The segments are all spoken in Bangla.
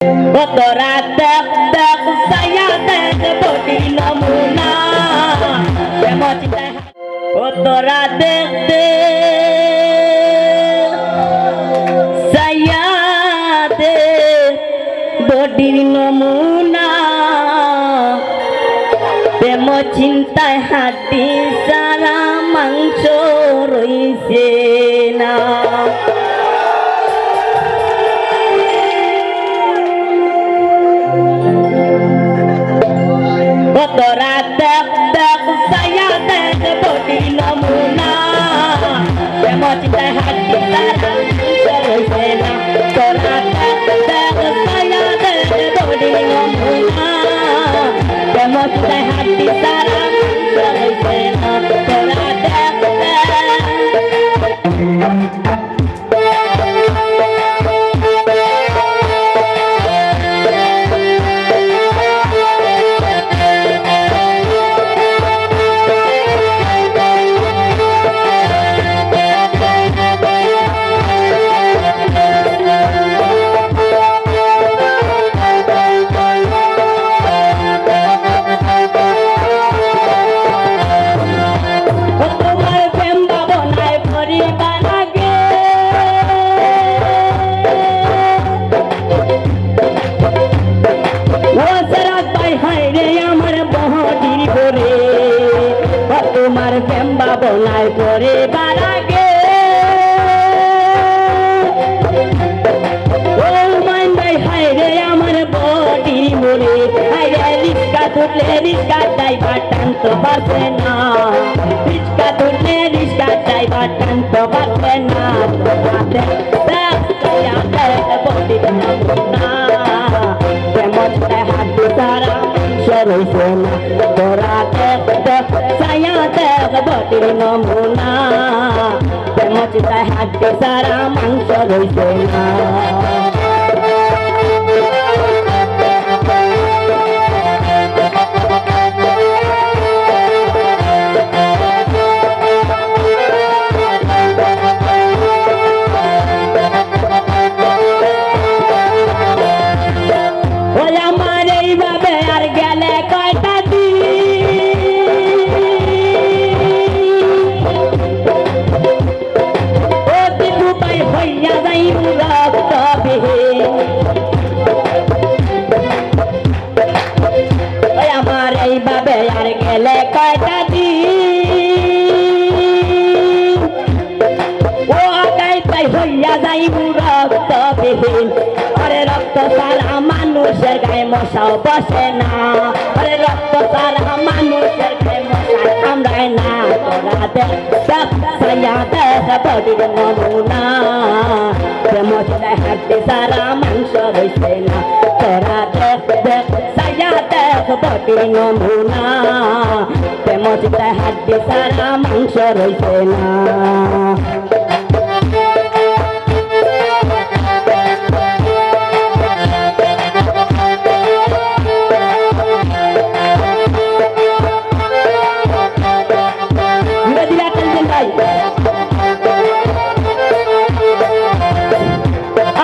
তোরা দেখ দেখ সায়া দেখ বডি নমুনা ও তোরা দেখ দেখ সায়া দেখ বডি নমুনা প্রেম চিন্তায় হাতি সারা মাংস রইছে না তোরা দেখ দেখ সায়া দেখ বডি নমুনা প্রেম চিন্তায় হাতি সারা মাংস রইছে না তোরা দেখ দেখ সায়া দেখ বডি নমুনা প্রেম চিন্তায় হাতি সারা মাংস রইছে না তোরা দেখ তোমার বেম্বা বনায় পরে বারাগে ও মান ভাই হায় রে আমার বডি মরে হায় রে রিস্কা তুললে রিস্কা ড্রাইভার টানতে পারছে না রিস্কা তুললে রিস্কা ড্রাইভার টানতে পারছে না বডি না কেমন হাত তারা রইছে না তোরা দেখ দেখ সায়া দেখ বডি নমুনা প্রেম চিন্তায় হাড্ডি সারা মাংস রইছে না আমার এইভাবে আর গেলে কয়টা দিন ও আগাই তাই হইয়া যাই রক্ত বিহীন আরে রক্ত সারা মানুষের গায়ে মশাও বসে না আরে রক্ত সারা মানুষের গায়ে মশা কামড়ায় না তোরা দেখ সায়া দেখ বডির নমুনা প্রেম চিন্তায় হাড্ডি সারা মাংস রইছে না তোরা দেখ দেখ সায়া দেখ বডির নমুনা প্রেম চিন্তায় হাড্ডি সারা মাংস রইছে না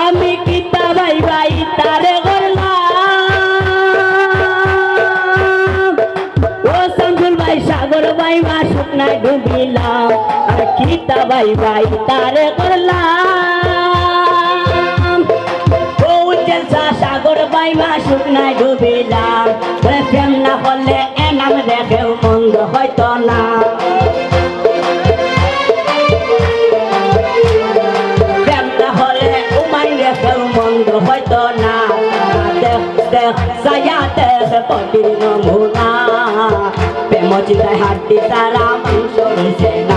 আমি কিতা ভাই ভাই তারে করলাম ও শামসুল ভাই সাগর ভাই মা শুকনায় ডুবিলাম আর কিতা ভাই ভাই তারে করলাম ও উজ্জ্বল সাগর ভাই মা শুকনায় ডুবিলাম প্রেম না হলে এনাম রেখেও মন্দ হয়তো না হয়তো না দেখ দেখ সায়া দেখ বডির নমুনা প্রেম চিন্তায় হাড্ডি সারা মাংস রইছে না